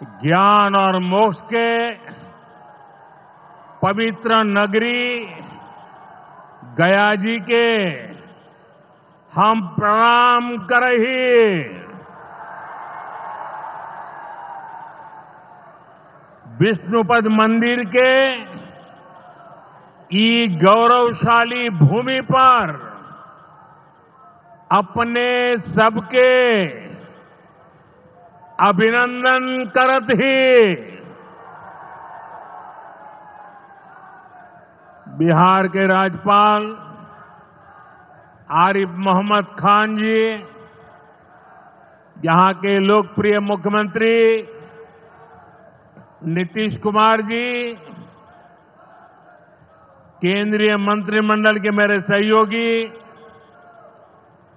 ज्ञान और मोक्ष के पवित्र नगरी गया जी के हम प्रणाम करही। विष्णुपद मंदिर के ई गौरवशाली भूमि पर अपने सबके अभिनंदन करत ही बिहार के राज्यपाल आरिफ मोहम्मद खान जी, यहां के लोकप्रिय मुख्यमंत्री नीतीश कुमार जी, केंद्रीय मंत्रिमंडल के मेरे सहयोगी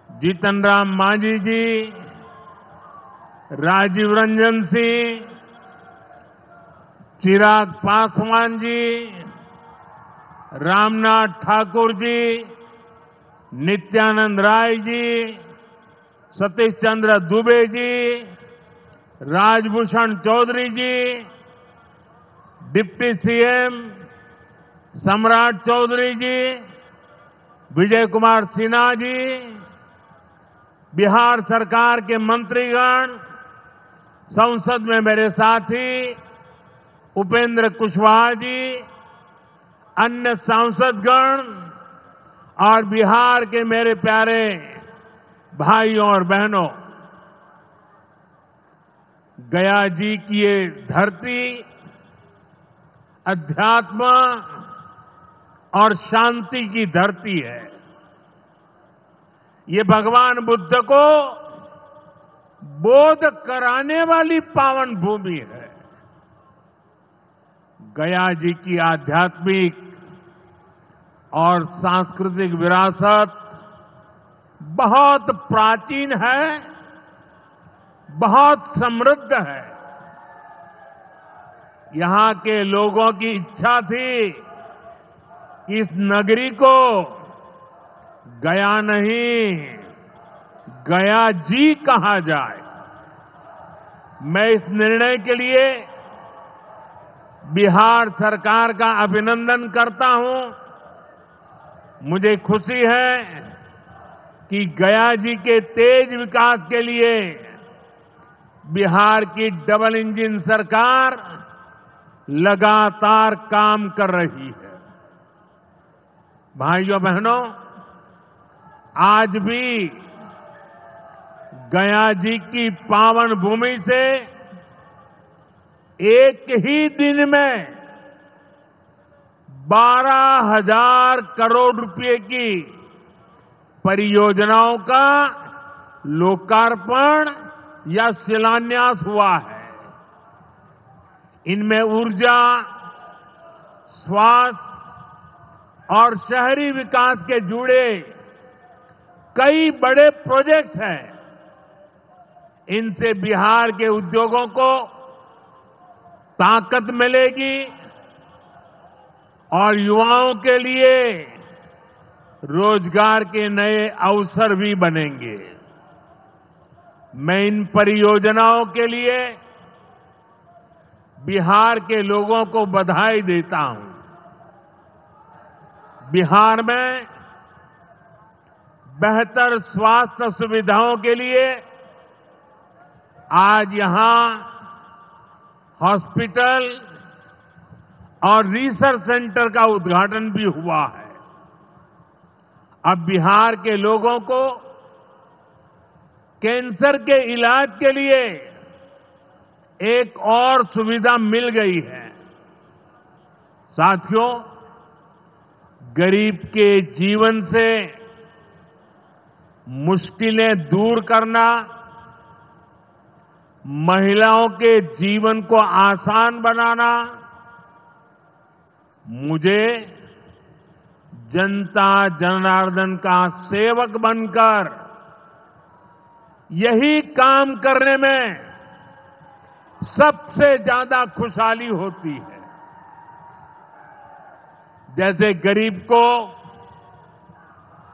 जीतन राम मांझी जी, राजीव रंजन सिंह, चिराग पासवान जी, रामनाथ ठाकुर जी, नित्यानंद राय जी, सतीश चंद्र दुबे जी, राजभूषण चौधरी जी, डिप्टी सीएम सम्राट चौधरी जी, विजय कुमार सिन्हा जी, बिहार सरकार के मंत्रीगण, संसद में मेरे साथी उपेंद्र कुशवाहा जी, अन्य सांसदगण और बिहार के मेरे प्यारे भाइयों और बहनों, गया जी की ये धरती अध्यात्म और शांति की धरती है। ये भगवान बुद्ध को बोध कराने वाली पावन भूमि है। गया जी की आध्यात्मिक और सांस्कृतिक विरासत बहुत प्राचीन है, बहुत समृद्ध है। यहां के लोगों की इच्छा थी कि इस नगरी को गया नहीं, गया जी कहा जाए। मैं इस निर्णय के लिए बिहार सरकार का अभिनंदन करता हूं। मुझे खुशी है कि गया जी के तेज विकास के लिए बिहार की डबल इंजन सरकार लगातार काम कर रही है। भाइयों बहनों, आज भी गया जी की पावन भूमि से एक ही दिन में 12,000 करोड़ रुपए की परियोजनाओं का लोकार्पण या शिलान्यास हुआ है। इनमें ऊर्जा, स्वास्थ्य और शहरी विकास के जुड़े कई बड़े प्रोजेक्ट्स हैं। इनसे बिहार के उद्योगों को ताकत मिलेगी और युवाओं के लिए रोजगार के नए अवसर भी बनेंगे। मैं इन परियोजनाओं के लिए बिहार के लोगों को बधाई देता हूं। बिहार में बेहतर स्वास्थ्य सुविधाओं के लिए आज यहां हॉस्पिटल और रिसर्च सेंटर का उद्घाटन भी हुआ है। अब बिहार के लोगों को कैंसर के इलाज के लिए एक और सुविधा मिल गई है। साथियों, गरीब के जीवन से मुश्किलें दूर करना, महिलाओं के जीवन को आसान बनाना मुझे जनता जनार्दन का सेवक बनकर यही काम करने में सबसे ज्यादा खुशहाली होती है। जैसे गरीब को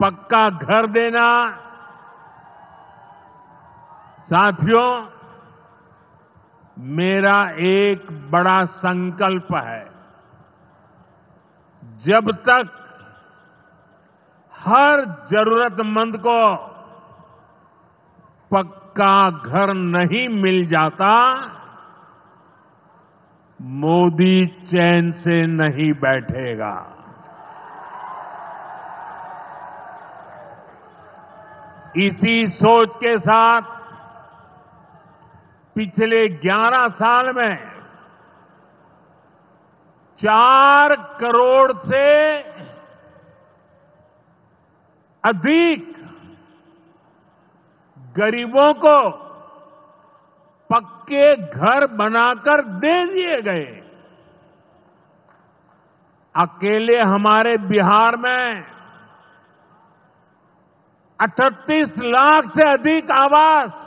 पक्का घर देना, साथियों मेरा एक बड़ा संकल्प है, जब तक हर जरूरतमंद को पक्का घर नहीं मिल जाता, मोदी चैन से नहीं बैठेगा। इसी सोच के साथ पिछले 11 साल में 4 करोड़ से अधिक गरीबों को पक्के घर बनाकर दे दिए गए। अकेले हमारे बिहार में 38 लाख से अधिक आवास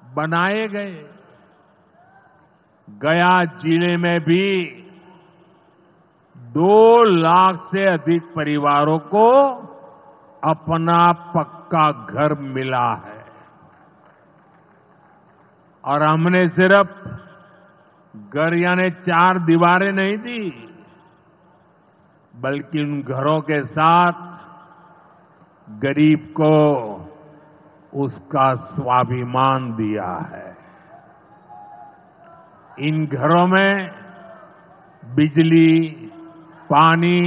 बनाए गए। गया जिले में भी 2 लाख से अधिक परिवारों को अपना पक्का घर मिला है। और हमने सिर्फ घर यानी 4 दीवारें नहीं दी, बल्कि उन घरों के साथ गरीब को उसका स्वाभिमान दिया है। इन घरों में बिजली, पानी,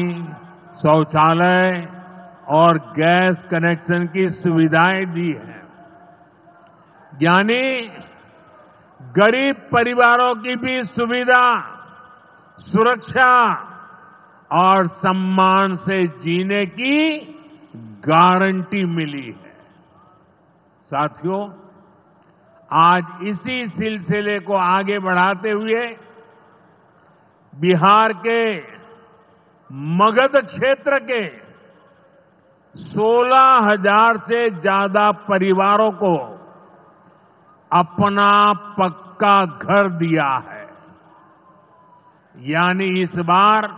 शौचालय और गैस कनेक्शन की सुविधाएं दी हैं। यानी गरीब परिवारों की भी सुविधा, सुरक्षा और सम्मान से जीने की गारंटी मिली है। साथियों, आज इसी सिलसिले को आगे बढ़ाते हुए बिहार के मगध क्षेत्र के 16,000 से ज्यादा परिवारों को अपना पक्का घर दिया है। यानी इस बार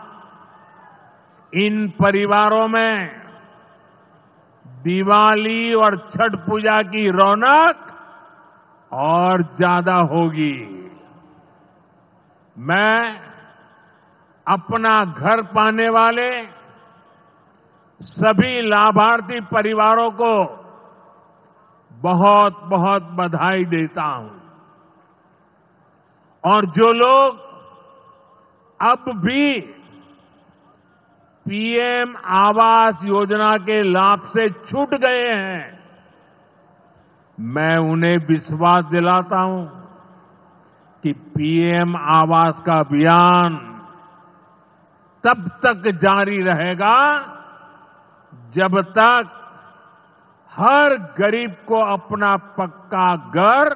इन परिवारों में दिवाली और छठ पूजा की रौनक और ज्यादा होगी। मैं अपना घर पाने वाले सभी लाभार्थी परिवारों को बहुत बहुत बधाई देता हूं। और जो लोग अब भी पीएम आवास योजना के लाभ से छूट गए हैं, मैं उन्हें विश्वास दिलाता हूं कि पीएम आवास का अभियान तब तक जारी रहेगा जब तक हर गरीब को अपना पक्का घर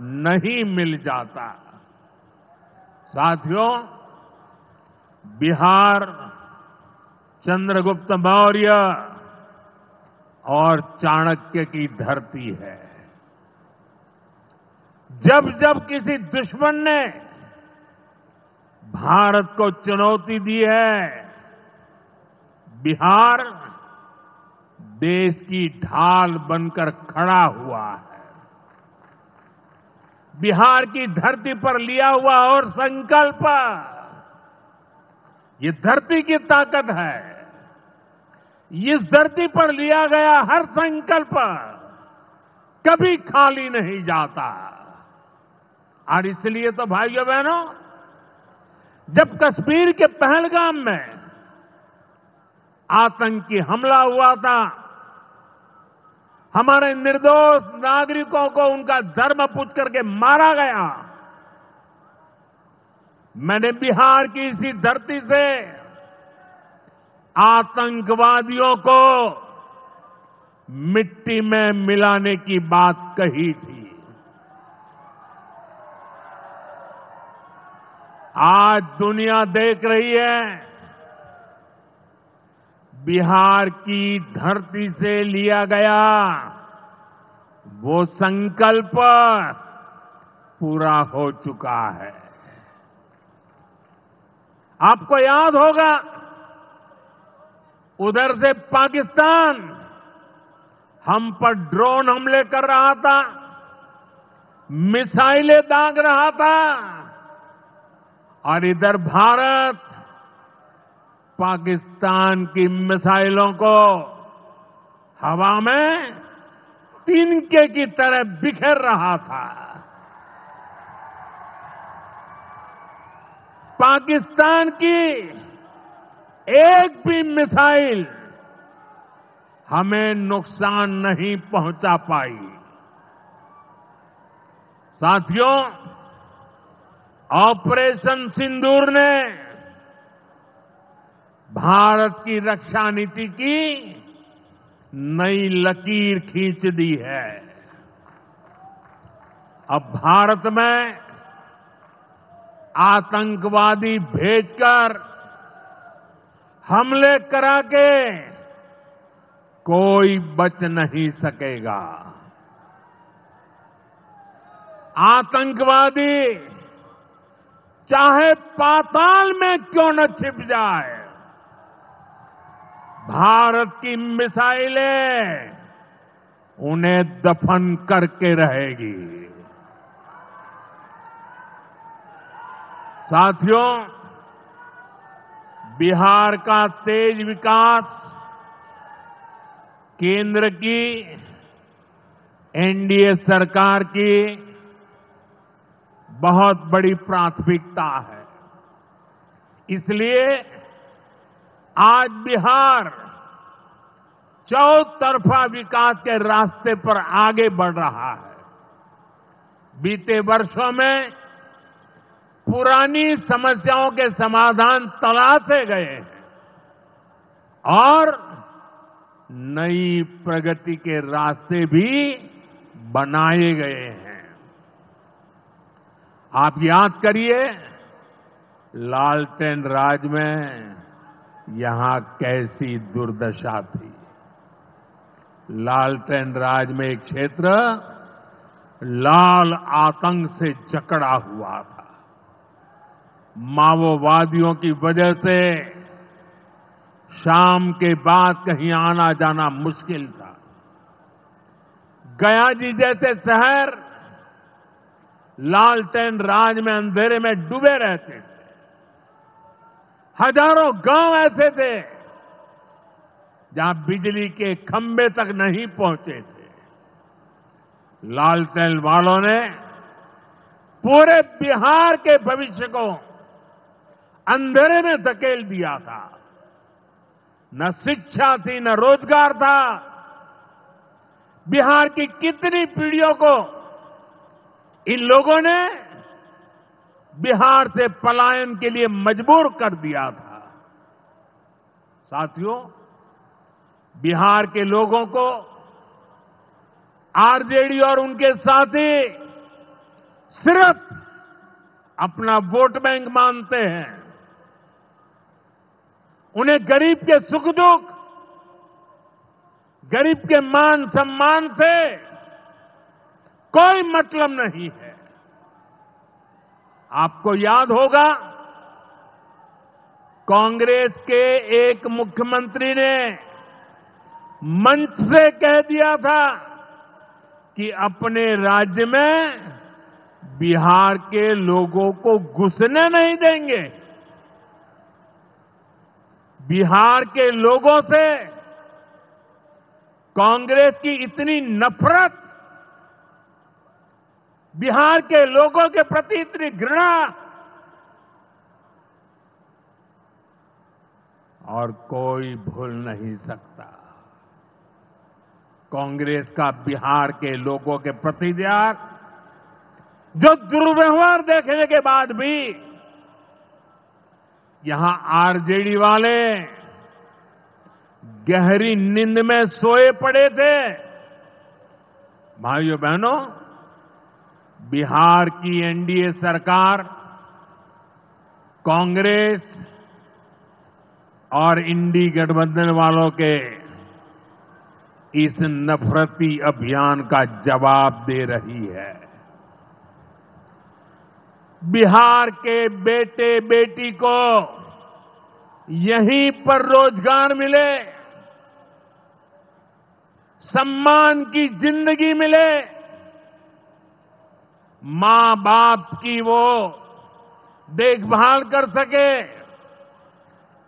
नहीं मिल जाता। साथियों, बिहार चंद्रगुप्त मौर्य और चाणक्य की धरती है। जब जब किसी दुश्मन ने भारत को चुनौती दी है, बिहार देश की ढाल बनकर खड़ा हुआ है। बिहार की धरती पर लिया हुआ और संकल्प, ये धरती की ताकत है। इस धरती पर लिया गया हर संकल्प कभी खाली नहीं जाता। और इसलिए तो भाइयों बहनों, जब कश्मीर के पहलगाम में आतंकी हमला हुआ था, हमारे निर्दोष नागरिकों को उनका धर्म पूछ करके मारा गया, मैंने बिहार की इसी धरती से आतंकवादियों को मिट्टी में मिलाने की बात कही थी। आज दुनिया देख रही है, बिहार की धरती से लिया गया वो संकल्प पूरा हो चुका है। आपको याद होगा, उधर से पाकिस्तान हम पर ड्रोन हमले कर रहा था, मिसाइलें दाग रहा था और इधर भारत पाकिस्तान की मिसाइलों को हवा में तिनके की तरह बिखेर रहा था। पाकिस्तान की एक भी मिसाइल हमें नुकसान नहीं पहुंचा पाई। साथियों, ऑपरेशन सिंदूर ने भारत की रक्षा नीति की नई लकीर खींच दी है। अब भारत में आतंकवादी भेजकर हमले करा के कोई बच नहीं सकेगा। आतंकवादी चाहे पाताल में क्यों न छिप जाए, भारत की मिसाइलें उन्हें दफन करके रहेगी। साथियों, बिहार का तेज विकास केंद्र की एनडीए सरकार की बहुत बड़ी प्राथमिकता है। इसलिए आज बिहार चौतरफा विकास के रास्ते पर आगे बढ़ रहा है। बीते वर्षों में पुरानी समस्याओं के समाधान तलाशे गए हैं और नई प्रगति के रास्ते भी बनाए गए हैं। आप याद करिए, लालटेन राज में यहां कैसी दुर्दशा थी। लालटेन राज में एक क्षेत्र लाल आतंक से जकड़ा हुआ था। माओवादियों की वजह से शाम के बाद कहीं आना जाना मुश्किल था। गया जी जैसे शहर लालटेन राज में अंधेरे में डूबे रहते थे। हजारों गांव ऐसे थे जहां बिजली के खंभे तक नहीं पहुंचे थे। लालटेन वालों ने पूरे बिहार के भविष्य को अंधेरे में धकेल दिया था। न शिक्षा थी, न रोजगार था। बिहार की कितनी पीढ़ियों को इन लोगों ने बिहार से पलायन के लिए मजबूर कर दिया था। साथियों, बिहार के लोगों को आरजेडी और उनके साथी सिर्फ अपना वोट बैंक मानते हैं। उन्हें गरीब के सुख दुख, गरीब के मान सम्मान से कोई मतलब नहीं है। आपको याद होगा, कांग्रेस के एक मुख्यमंत्री ने मंच से कह दिया था कि अपने राज्य में बिहार के लोगों को घुसने नहीं देंगे। बिहार के लोगों से कांग्रेस की इतनी नफरत, बिहार के लोगों के प्रति इतनी घृणा, और कोई भूल नहीं सकता। कांग्रेस का बिहार के लोगों के प्रति त्याग, जो दुर्व्यवहार देखने के बाद भी यहां आरजेडी वाले गहरी नींद में सोए पड़े थे। भाइयों बहनों, बिहार की एनडीए सरकार कांग्रेस और इंडी गठबंधन वालों के इस नफरती अभियान का जवाब दे रही है। बिहार के बेटे बेटी को यहीं पर रोजगार मिले, सम्मान की जिंदगी मिले, मां बाप की वो देखभाल कर सके,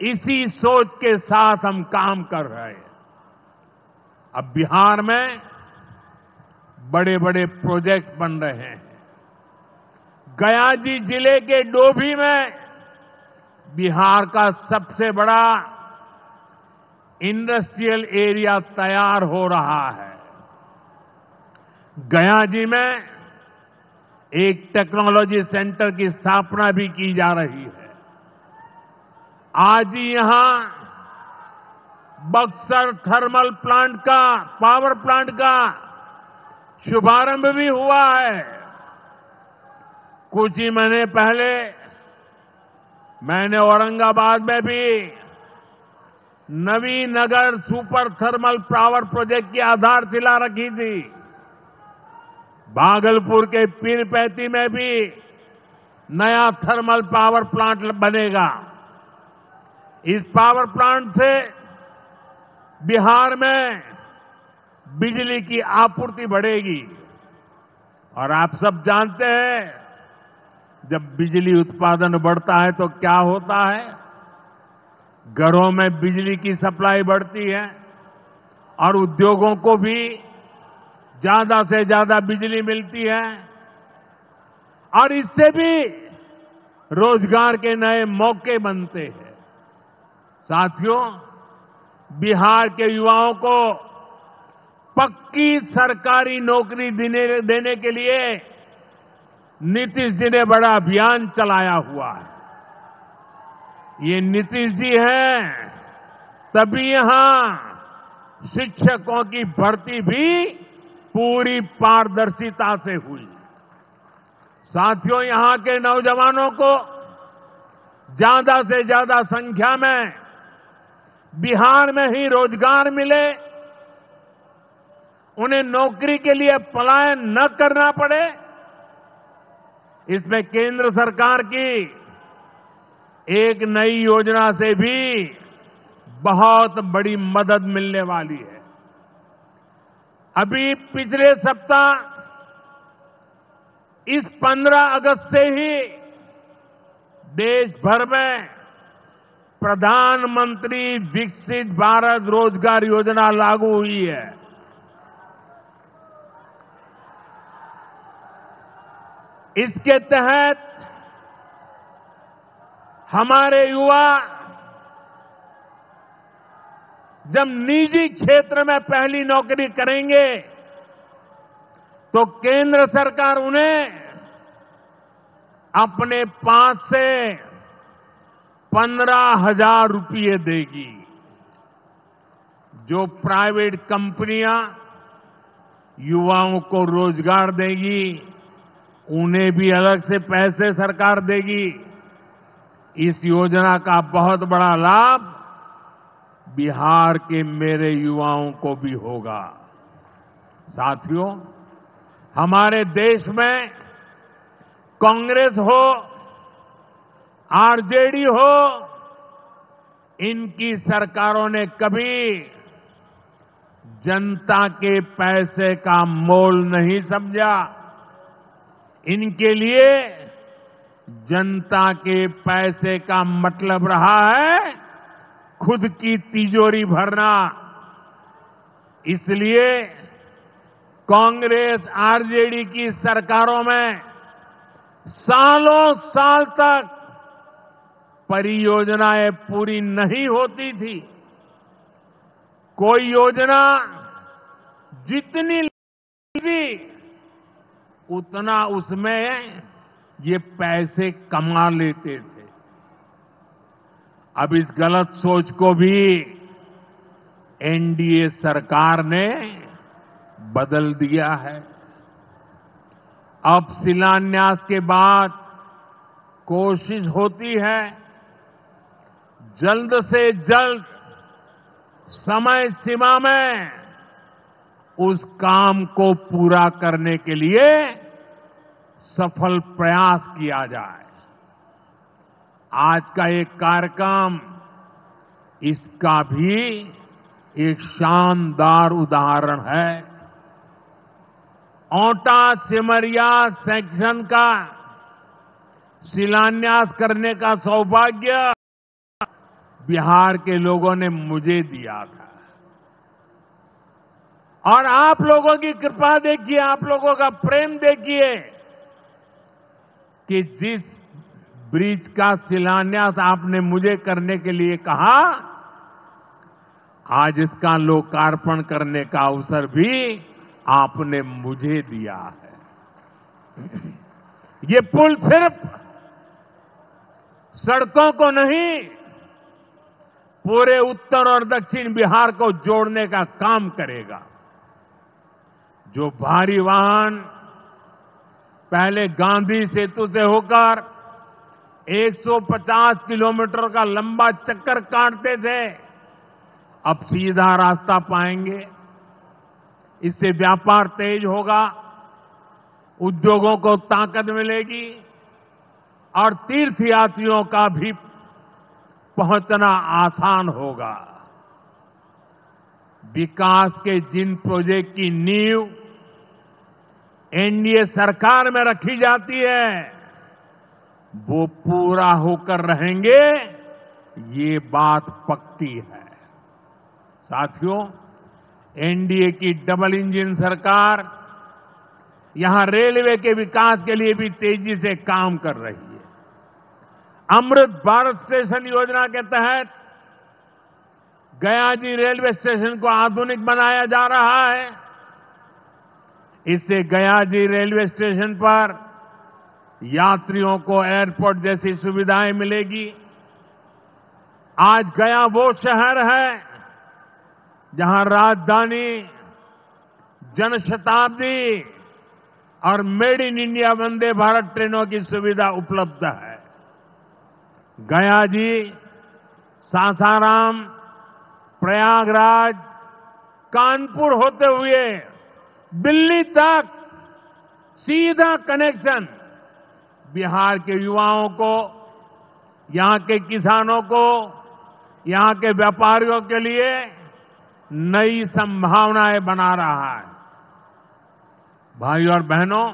इसी सोच के साथ हम काम कर रहे हैं। अब बिहार में बड़े बड़े प्रोजेक्ट बन रहे हैं। गया जी जिले के डोभी में बिहार का सबसे बड़ा इंडस्ट्रियल एरिया तैयार हो रहा है। गया जी में एक टेक्नोलॉजी सेंटर की स्थापना भी की जा रही है। आज ही यहां बक्सर थर्मल प्लांट का, पावर प्लांट का शुभारंभ भी हुआ है। कुछ ही महीने पहले मैंने औरंगाबाद में भी Nabinagar super thermal power project की आधारशिला रखी थी। भागलपुर के पीरपैंती में भी नया थर्मल पावर प्लांट बनेगा। इस पावर प्लांट से बिहार में बिजली की आपूर्ति बढ़ेगी। और आप सब जानते हैं, जब बिजली उत्पादन बढ़ता है तो क्या होता है? घरों में बिजली की सप्लाई बढ़ती है और उद्योगों को भी ज्यादा से ज्यादा बिजली मिलती है और इससे भी रोजगार के नए मौके बनते हैं। साथियों, बिहार के युवाओं को पक्की सरकारी नौकरी देने के लिए नीतीश जी ने बड़ा अभियान चलाया हुआ है। ये नीतीश जी हैं, तभी यहां शिक्षकों की भर्ती भी पूरी पारदर्शिता से हुई। साथियों, यहां के नौजवानों को ज्यादा से ज्यादा संख्या में बिहार में ही रोजगार मिले, उन्हें नौकरी के लिए पलायन न करना पड़े, इसमें केंद्र सरकार की एक नई योजना से भी बहुत बड़ी मदद मिलने वाली है। अभी पिछले सप्ताह इस 15 अगस्त से ही देश भर में प्रधानमंत्री विकसित भारत रोजगार योजना लागू हुई है। इसके तहत हमारे युवा जब निजी क्षेत्र में पहली नौकरी करेंगे तो केंद्र सरकार उन्हें अपने पास से 15,000 रुपये देगी। जो प्राइवेट कंपनियां युवाओं को रोजगार देगी, उन्हें भी अलग से पैसे सरकार देगी। इस योजना का बहुत बड़ा लाभ बिहार के मेरे युवाओं को भी होगा। साथियों, हमारे देश में कांग्रेस हो, आरजेडी हो, इनकी सरकारों ने कभी जनता के पैसे का मोल नहीं समझा। इनके लिए जनता के पैसे का मतलब रहा है खुद की तिजोरी भरना। इसलिए कांग्रेस आरजेडी की सरकारों में सालों साल तक परियोजनाएं पूरी नहीं होती थी। कोई योजना जितनी थी उतना उसमें ये पैसे कमा लेते थे। अब इस गलत सोच को भी एनडीए सरकार ने बदल दिया है। अब शिलान्यास के बाद कोशिश होती है जल्द से जल्द समय सीमा में उस काम को पूरा करने के लिए सफल प्रयास किया जाए। आज का एक कार्यक्रम इसका भी एक शानदार उदाहरण है। औंटा सिमरिया सेक्शन का शिलान्यास करने का सौभाग्य बिहार के लोगों ने मुझे दिया था। और आप लोगों की कृपा देखिए, आप लोगों का प्रेम देखिए कि जिस ब्रिज का शिलान्यास आपने मुझे करने के लिए कहा, आज इसका लोकार्पण करने का अवसर भी आपने मुझे दिया है। ये पुल सिर्फ सड़कों को नहीं, पूरे उत्तर और दक्षिण बिहार को जोड़ने का काम करेगा। जो भारी वाहन पहले गांधी सेतु से होकर 150 किलोमीटर का लंबा चक्कर काटते थे, अब सीधा रास्ता पाएंगे। इससे व्यापार तेज होगा, उद्योगों को ताकत मिलेगी और तीर्थयात्रियों का भी पहुंचना आसान होगा। विकास के जिन प्रोजेक्ट की नींव एनडीए सरकार में रखी जाती है, वो पूरा होकर रहेंगे, ये बात पक्की है। साथियों, एनडीए की डबल इंजन सरकार यहां रेलवे के विकास के लिए भी तेजी से काम कर रही है। अमृत भारत स्टेशन योजना के तहत गयाजी रेलवे स्टेशन को आधुनिक बनाया जा रहा है। इससे गयाजी रेलवे स्टेशन पर यात्रियों को एयरपोर्ट जैसी सुविधाएं मिलेगी। आज गया वो शहर है जहां राजधानी, जनशताब्दी और made in India Vande Bharat ट्रेनों की सुविधा उपलब्ध है। गयाजी, सासाराम, प्रयागराज, कानपुर होते हुए दिल्ली तक सीधा कनेक्शन बिहार के युवाओं को, यहां के किसानों को, यहां के व्यापारियों के लिए नई संभावनाएं बना रहा है। भाइयों और बहनों,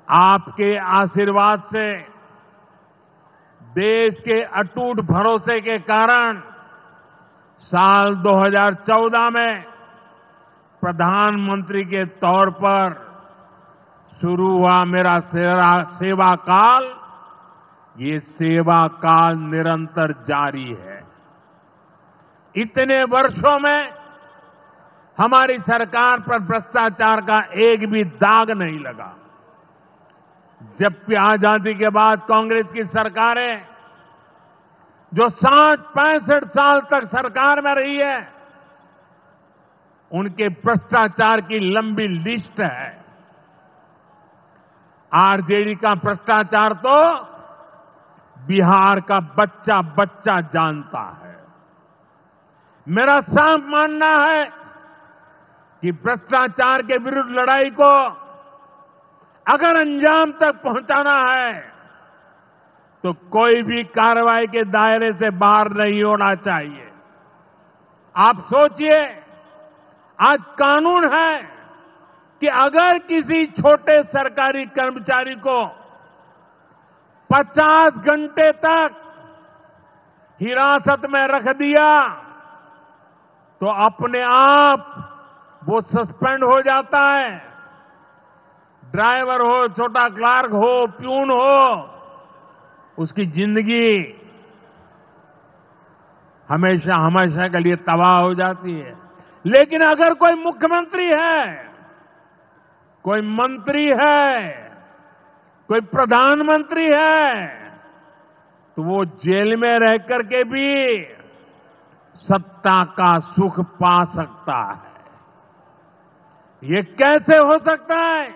आपके आशीर्वाद से, देश के अटूट भरोसे के कारण साल 2014 में प्रधानमंत्री के तौर पर शुरू हुआ मेरा सेवा काल, ये सेवा काल निरंतर जारी है। इतने वर्षों में हमारी सरकार पर भ्रष्टाचार का एक भी दाग नहीं लगा। जबकि आजादी के बाद कांग्रेस की सरकारें जो 60-65 साल तक सरकार में रही है, उनके भ्रष्टाचार की लंबी लिस्ट है। आरजेडी का भ्रष्टाचार तो बिहार का बच्चा बच्चा जानता है। मेरा साफ मानना है कि भ्रष्टाचार के विरुद्ध लड़ाई को अगर अंजाम तक पहुंचाना है तो कोई भी कार्रवाई के दायरे से बाहर नहीं होना चाहिए। आप सोचिए, आज कानून है कि अगर किसी छोटे सरकारी कर्मचारी को 50 घंटे तक हिरासत में रख दिया तो अपने आप वो सस्पेंड हो जाता है। ड्राइवर हो, छोटा क्लार्क हो, प्यून हो, उसकी जिंदगी हमेशा हमेशा के लिए तबाह हो जाती है। लेकिन अगर कोई मुख्यमंत्री है, कोई मंत्री है, कोई प्रधानमंत्री है, तो वो जेल में रह करके भी सत्ता का सुख पा सकता है। ये कैसे हो सकता है?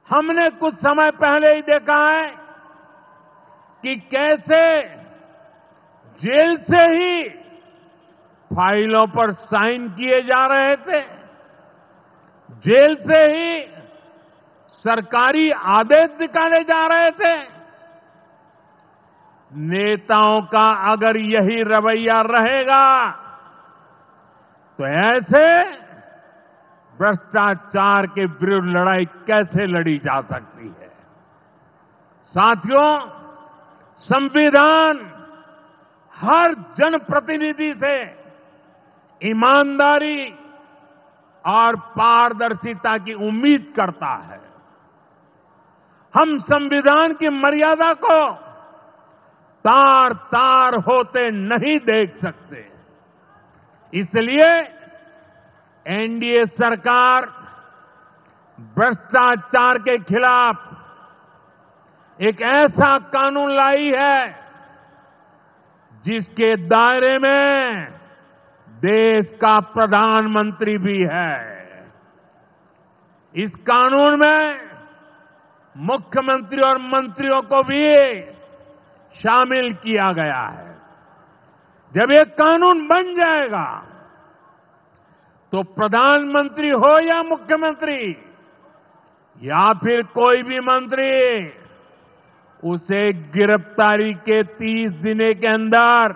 हमने कुछ समय पहले ही देखा है कि कैसे जेल से ही फाइलों पर साइन किए जा रहे थे, जेल से ही सरकारी आदेश निकाले जा रहे थे। नेताओं का अगर यही रवैया रहेगा तो ऐसे भ्रष्टाचार के विरुद्ध लड़ाई कैसे लड़ी जा सकती है। साथियों, संविधान हर जनप्रतिनिधि से ईमानदारी और पारदर्शिता की उम्मीद करता है। हम संविधान की मर्यादा को तार तार होते नहीं देख सकते। इसलिए एनडीए सरकार भ्रष्टाचार के खिलाफ एक ऐसा कानून लाई है जिसके दायरे में देश का प्रधानमंत्री भी है। इस कानून में मुख्यमंत्री और मंत्रियों को भी शामिल किया गया है। जब ये कानून बन जाएगा तो प्रधानमंत्री हो या मुख्यमंत्री या फिर कोई भी मंत्री, उसे गिरफ्तारी के 30 दिन के अंदर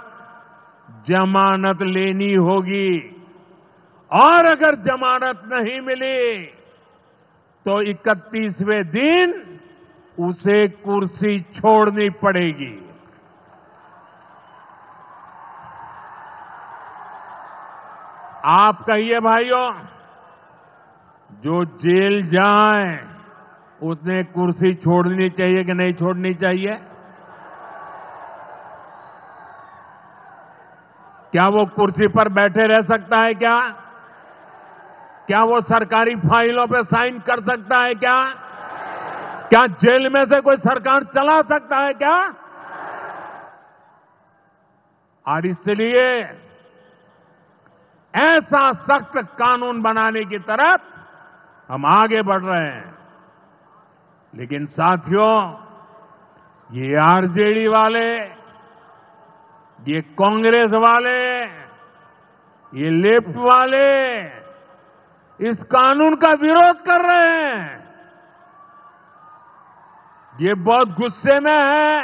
जमानत लेनी होगी और अगर जमानत नहीं मिली तो 31वें दिन उसे कुर्सी छोड़नी पड़ेगी। आप कहिए भाइयों, जो जेल जाए उसने कुर्सी छोड़नी चाहिए कि नहीं छोड़नी चाहिए? क्या वो कुर्सी पर बैठे रह सकता है क्या? क्या वो सरकारी फाइलों पे साइन कर सकता है क्या? क्या जेल में से कोई सरकार चला सकता है क्या? और इसलिए ऐसा सख्त कानून बनाने की तरफ हम आगे बढ़ रहे हैं। लेकिन साथियों, ये आरजेडी वाले, ये कांग्रेस वाले, ये लेफ्ट वाले इस कानून का विरोध कर रहे हैं। ये बहुत गुस्से में है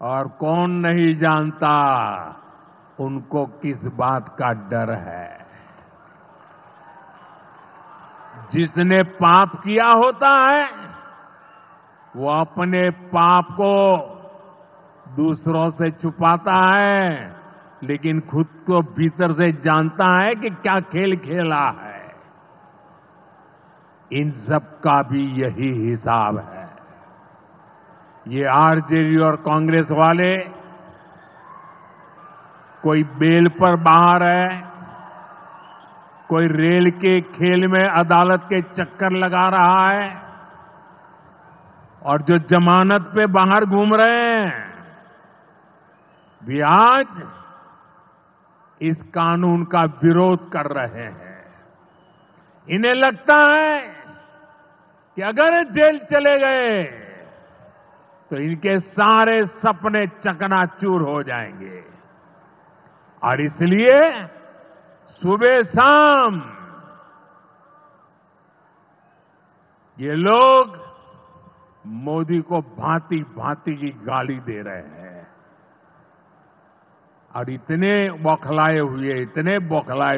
और कौन नहीं जानता उनको किस बात का डर है। जिसने पाप किया होता है वो अपने पाप को दूसरों से छुपाता है, लेकिन खुद को भीतर से जानता है कि क्या खेल खेला है। इन सब का भी यही हिसाब है। ये आरजेडी और कांग्रेस वाले कोई बेल पर बाहर है, कोई रेल के खेल में अदालत के चक्कर लगा रहा है और जो जमानत पे बाहर घूम रहे हैं भी आज इस कानून का विरोध कर रहे हैं। इन्हें लगता है कि अगर जेल चले गए तो इनके सारे सपने चकनाचूर हो जाएंगे और इसलिए सुबह शाम ये लोग मोदी को भांति भांति की गाली दे रहे हैं और इतने बौखलाए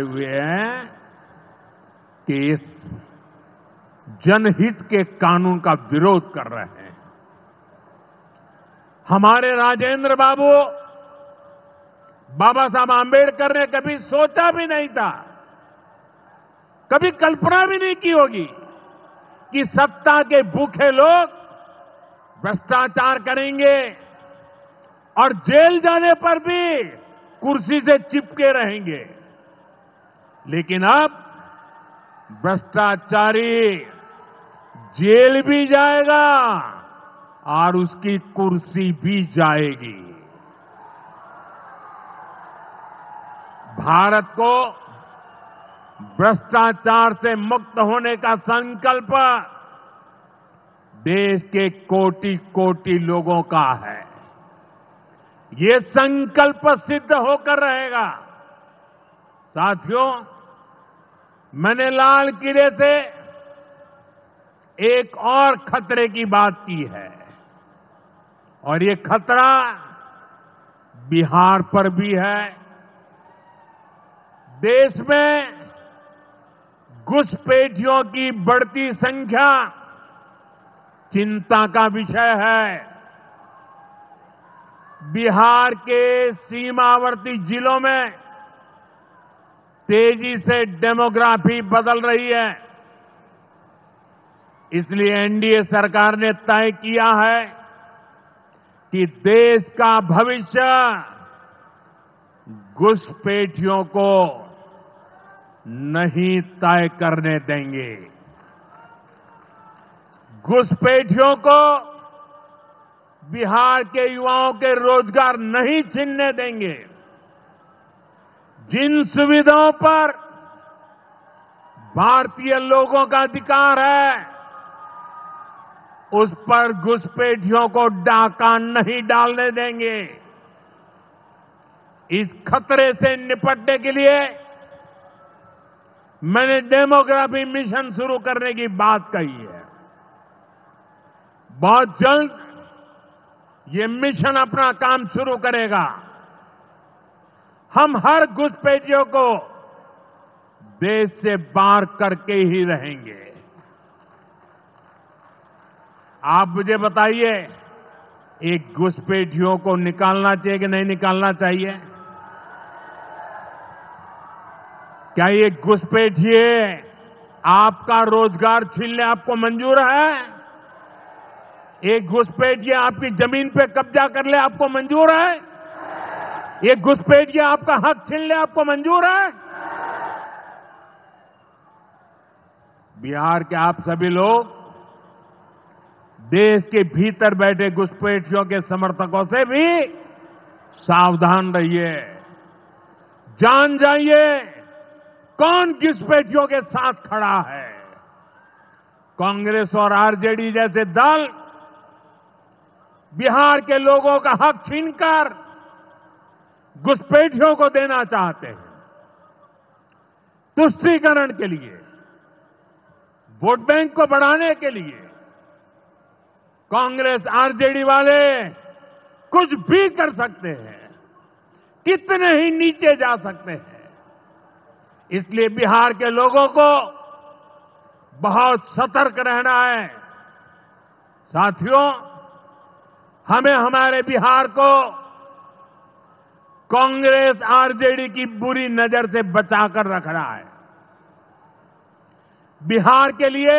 हुए हैं कि इस जनहित के कानून का विरोध कर रहे हैं। हमारे राजेंद्र बाबू बाबा साहब आंबेडकर ने कभी सोचा भी नहीं था, कभी कल्पना भी नहीं की होगी कि सत्ता के भूखे लोग भ्रष्टाचार करेंगे और जेल जाने पर भी कुर्सी से चिपके रहेंगे। लेकिन अब भ्रष्टाचारी जेल भी जाएगा और उसकी कुर्सी भी जाएगी। भारत को भ्रष्टाचार से मुक्त होने का संकल्प देश के कोटि कोटि लोगों का है। ये संकल्प सिद्ध होकर रहेगा। साथियों, मैंने लाल किले से एक और खतरे की बात की है और ये खतरा बिहार पर भी है। देश में घुसपैठियों की बढ़ती संख्या चिंता का विषय है। बिहार के सीमावर्ती जिलों में तेजी से डेमोग्राफी बदल रही है। इसलिए एनडीए सरकार ने तय किया है कि देश का भविष्य घुसपैठियों को नहीं तय करने देंगे। घुसपैठियों को बिहार के युवाओं के रोजगार नहीं छीनने देंगे। जिन सुविधाओं पर भारतीय लोगों का अधिकार है, उस पर घुसपैठियों को डाका नहीं डालने देंगे। इस खतरे से निपटने के लिए मैंने डेमोग्राफी मिशन शुरू करने की बात कही है। बहुत जल्द ये मिशन अपना काम शुरू करेगा। हम हर घुसपैठियों को देश से बाहर करके ही रहेंगे। आप मुझे बताइए, एक घुसपैठियों को निकालना चाहिए कि नहीं निकालना चाहिए? क्या ये घुसपैठिए आपका रोजगार छीनने आपको मंजूर है? एक घुसपैठिए आपकी जमीन पे कब्जा कर ले आपको मंजूर है? एक घुसपैठिए आपका हक छीन ले आपको मंजूर है? बिहार के आप सभी लोग देश के भीतर बैठे घुसपैठियों के समर्थकों से भी सावधान रहिए। जान जाइए कौन घुसपैठियों के साथ खड़ा है। कांग्रेस और आरजेडी जैसे दल बिहार के लोगों का हक छीनकर घुसपैठियों को देना चाहते हैं। तुष्टीकरण के लिए, वोट बैंक को बढ़ाने के लिए कांग्रेस आरजेडी वाले कुछ भी कर सकते हैं, कितने ही नीचे जा सकते हैं। इसलिए बिहार के लोगों को बहुत सतर्क रहना है। साथियों, हमें हमारे बिहार को कांग्रेस आरजेडी की बुरी नजर से बचाकर रखना है। बिहार के लिए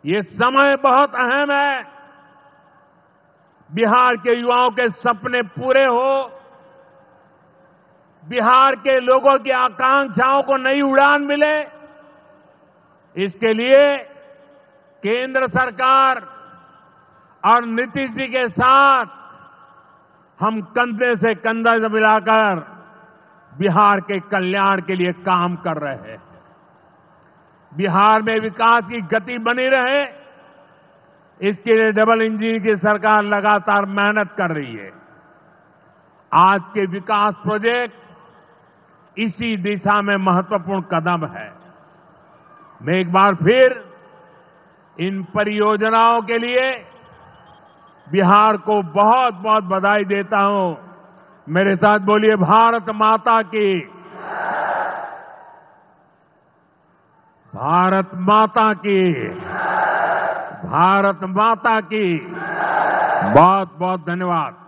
ये समय बहुत अहम है। बिहार के युवाओं के सपने पूरे हो, बिहार के लोगों की आकांक्षाओं को नई उड़ान मिले, इसके लिए केंद्र सरकार और नीतीश जी के साथ हम कंधे से कंधा मिलाकर बिहार के कल्याण के लिए काम कर रहे हैं। बिहार में विकास की गति बनी रहे, इसके लिए डबल इंजन की सरकार लगातार मेहनत कर रही है। आज के विकास प्रोजेक्ट इसी दिशा में महत्वपूर्ण कदम है। मैं एक बार फिर इन परियोजनाओं के लिए बिहार को बहुत बहुत बधाई देता हूं। मेरे साथ बोलिए, भारत माता की, भारत माता की, भारत माता की। बहुत बहुत धन्यवाद।